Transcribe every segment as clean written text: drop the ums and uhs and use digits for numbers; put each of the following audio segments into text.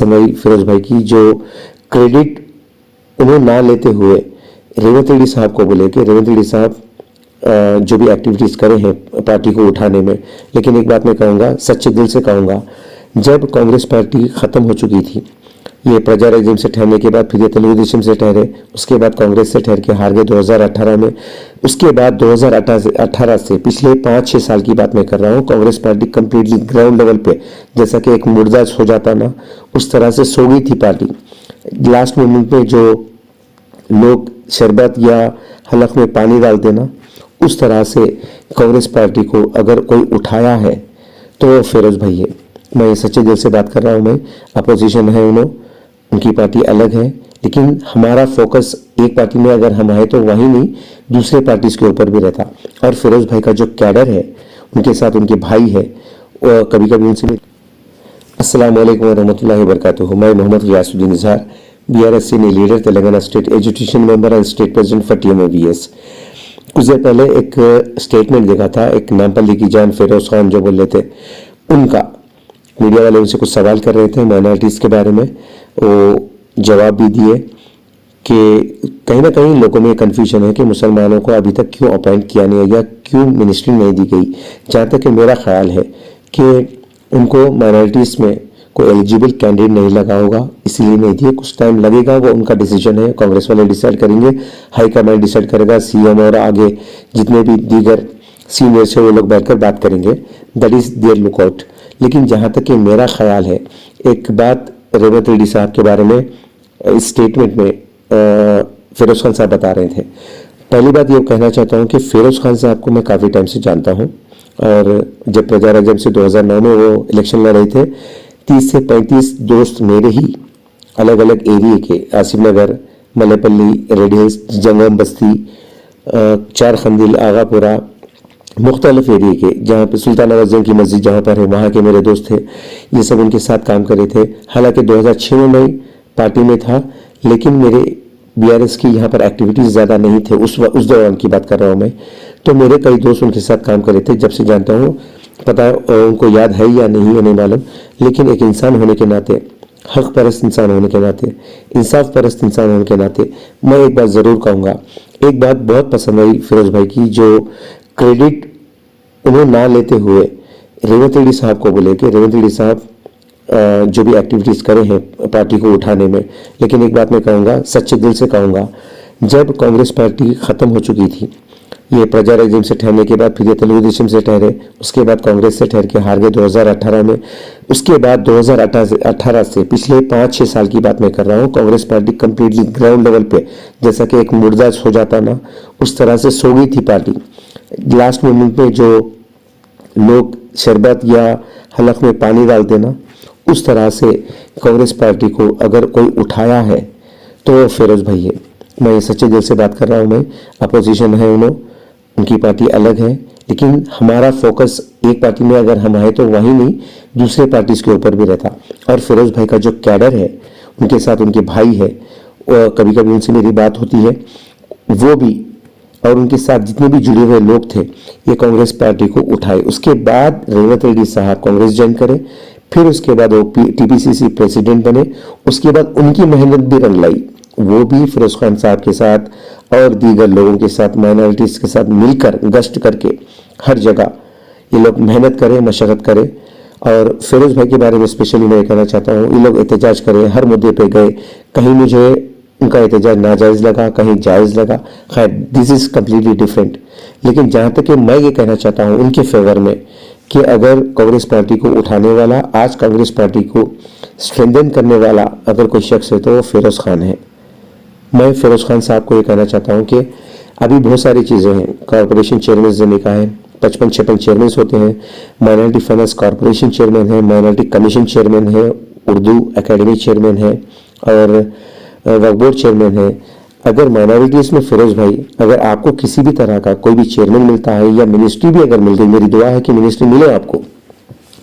पसंद आई फिरोज भाई की, जो क्रेडिट उन्हें ना लेते हुए रेवंत रेड्डी साहब को बोले कि रेवंत रेड्डी साहब जो भी एक्टिविटीज करे हैं पार्टी को उठाने में। लेकिन एक बात मैं कहूँगा, सच्चे दिल से कहूँगा, जब कांग्रेस पार्टी खत्म हो चुकी थी, ये प्रजा रेजिम से ठहरने के बाद फिर ये तेलुगु देशम से ठहरे, उसके बाद कांग्रेस से ठहर के हार गए 2018 में। उसके बाद 2018 से पिछले 5-6 साल की बात मैं कर रहा हूँ, Congress party completely ground level पे जैसा कि एक मुर्दा सो जाता ना, उस तरह से सो गई थी पार्टी। लास्ट मोमेंट में जो लोग शरबत या हलक में पानी डालते ना, उस तरह से कांग्रेस पार्टी को अगर कोई उठाया है तो फिरोज भाई है। मैं सच्चे दिल से बात कर रहा हूँ। मैं अपोजिशन है, उनकी पार्टी अलग है, लेकिन हमारा फोकस एक पार्टी में अगर हम आए तो वहीं नहीं, दूसरे पार्टीज के ऊपर भी रहता। और फिरोज भाई का जो कैडर है, उनके साथ उनके भाई है, और कभी कभी उनसे भी। अस्सलाम वालेकुम वरहमतुल्लाहि वबरकातुहू। मैं मोहम्मद गियासुद्दीन इजहार, BRS senior leader, Telangana state education member and state president for TMAVS। कुछ देर पहले एक स्टेटमेंट देखा था, एक नामपल्ली की जान फिरोज खान जो बोल रहे थे, उनका मीडिया वाले उनसे कुछ सवाल कर रहे थे माइनॉरिटीज़ के बारे में। वो जवाब भी दिए कि कहीं ना कहीं लोगों में कन्फ्यूजन है कि मुसलमानों को अभी तक क्यों अपॉइंट किया नहीं गया, क्यों मिनिस्ट्री नहीं दी गई। जहाँ तक कि मेरा ख्याल है कि उनको माइनॉरिटीज़ में कोई एलिजिबल कैंडिडेट नहीं लगा होगा, इसीलिए नहीं दिए। कुछ टाइम लगेगा, वो उनका डिसीजन है, कांग्रेस वाले डिसाइड करेंगे, हाईकमांड डिसाइड करेगा, CM और आगे जितने भी दीगर सीनियर से वो लोग बैठकर बात करेंगे। That is their lookout. लेकिन जहाँ तक कि मेरा ख्याल है, एक बात रेवंत रेड्डी साहब के बारे में इस स्टेटमेंट में फिरोज खान साहब बता रहे थे। पहली बात ये कहना चाहता हूँ कि फिरोज खान साहब को मैं काफ़ी टाइम से जानता हूँ, और जब प्रजा राजम से 2009 में वो इलेक्शन लड़ रहे थे, 30 से 35 दोस्त मेरे ही अलग अलग एरिए के, आसिफ नगर, मलेपल्ली, रेड हिल्स, जंगम बस्ती, चार खंदिल, आगापुरा, मुख्तलिफ एरिए के, जहाँ पे सुल्तान अज़म की मस्जिद जहाँ पर है, वहाँ के मेरे दोस्त थे। ये सब उनके साथ काम कर रहे थे। हालांकि 2006 में मैं पार्टी में था, लेकिन मेरे BRS की यहाँ पर एक्टिविटीज़ ज़्यादा नहीं थे, उस दौरान की बात कर रहा हूँ मैं। तो मेरे कई दोस्त उनके साथ काम कर रहे थे, जब से जानता हूँ। पता उनको याद है या नहीं, नहीं मालूम, लेकिन एक इंसान होने के नाते, हक परस्त इंसान होने के नाते, इंसाफ परस्त इंसान होने के नाते, मैं एक बात ज़रूर कहूँगा। एक बात बहुत पसंद आई फिरोज भाई की, जो क्रेडिट उन्हें ना लेते हुए रेवंत रेड्डी साहब को बोले कि रेवंत रेड्डी साहब जो भी एक्टिविटीज करे हैं पार्टी को उठाने में। लेकिन एक बात मैं कहूँगा, सच्चे दिल से कहूँगा, जब कांग्रेस पार्टी खत्म हो चुकी थी, ये प्रजा रेजिम से ठहरने के बाद फिर ये तेलुगु देशम से ठहरे, उसके बाद कांग्रेस से ठहर के हार गए 2018 में। उसके बाद 2018 से पिछले 5-6 साल की बात मैं कर रहा हूँ, Congress party completely ground level पे जैसा कि एक मुर्दा सो जाता ना, उस तरह से सो गई थी पार्टी। लास्ट मोमेंट में जो लोग शरबत या हलक में पानी डालते ना, उस तरह से कांग्रेस पार्टी को अगर कोई उठाया है तो फिरोज भाई है। मैं सच्चे दिल से बात कर रहा हूँ। मैं अपोजिशन है, उनकी पार्टी अलग है, लेकिन हमारा फोकस एक पार्टी में अगर हम आए तो वहीं नहीं, दूसरे पार्टीज के ऊपर भी रहता। और फिरोज भाई का जो कैडर है, उनके साथ उनके भाई है, और कभी कभी उनसे मेरी बात होती है, वो भी और उनके साथ जितने भी जुड़े हुए लोग थे, ये कांग्रेस पार्टी को उठाए। उसके बाद रेवंत रेड्डी साहब कांग्रेस ज्वाइन करे, फिर उसके बाद वो TPCC प्रेसिडेंट बने। उसके बाद उनकी मेहनत भी रंग लाई, वो भी फिरोज खान साहब के साथ और दीगर लोगों के साथ, माइनॉरिटीज के साथ मिलकर गश्त करके हर जगह ये लोग मेहनत करें, मशक्क़त करें। और फिरोज भाई के बारे में स्पेशली मैं कहना चाहता हूँ, ये लोग एहतजाज करें, हर मुद्दे पे गए। कहीं मुझे उनका एहतजाज नाजायज़ लगा, कहीं जायज़ लगा, खैर दिस इज़ कम्प्लीटली डिफरेंट। लेकिन जहाँ तक कि मैं ये कहना चाहता हूँ उनके फेवर में कि अगर कांग्रेस पार्टी को उठाने वाला, आज कांग्रेस पार्टी को स्ट्रेंथन करने वाला अगर कोई शख्स है तो वो फिरोज खान है। मैं फिरोज खान साहब को ये कहना चाहता हूँ कि अभी बहुत सारी चीज़ें हैं। कॉरपोरेशन चेयरमैन देने का है, 55-56 चेयरमैन होते हैं, माइनॉरिटी फाइनेंस कॉरपोरेशन चेयरमैन है, माइनॉरिटी कमीशन चेयरमैन है, उर्दू एकेडमी चेयरमैन है, और वक्फ बोर्ड चेयरमैन है। अगर माइनॉरिटीज में फिरोज भाई, अगर आपको किसी भी तरह का कोई भी चेयरमैन मिलता है या मिनिस्ट्री भी अगर मिल गई, मेरी दुआ है कि मिनिस्ट्री मिले आपको,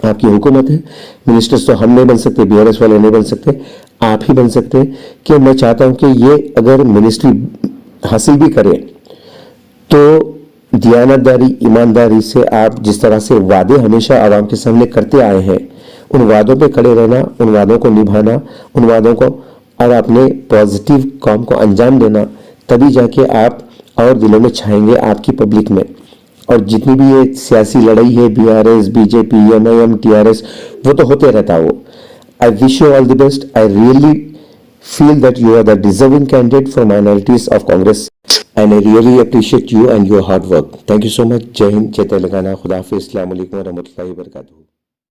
आपकी हुकूमत है। मिनिस्टर्स तो हम नहीं बन सकते, BRS वाले नहीं बन सकते, आप ही बन सकते। कि मैं चाहता हूं कि ये अगर मिनिस्ट्री हासिल भी करें तो दियानतदारी, ईमानदारी से आप जिस तरह से वादे हमेशा आवाम के सामने करते आए हैं, उन वादों पे खड़े रहना, उन वादों को निभाना, उन वादों को और अपने पॉजिटिव काम को अंजाम देना, तभी जाके आप और दिलों में छाएंगे आपकी पब्लिक में। और जितनी भी ये सियासी लड़ाई है, बीआरएस, बीजेपी, एमआईएम, टीआरएस, वो तो होते रहता वो। I wish you all the best. I really feel that you are the deserving candidate for minorities of Congress, and I really appreciate you and your hard work. Thank you so much. Jai Hind, Jai Telangana, Khuda Hafiz, Assalamu Alaikum wa rahmatullahi wa barakatuh.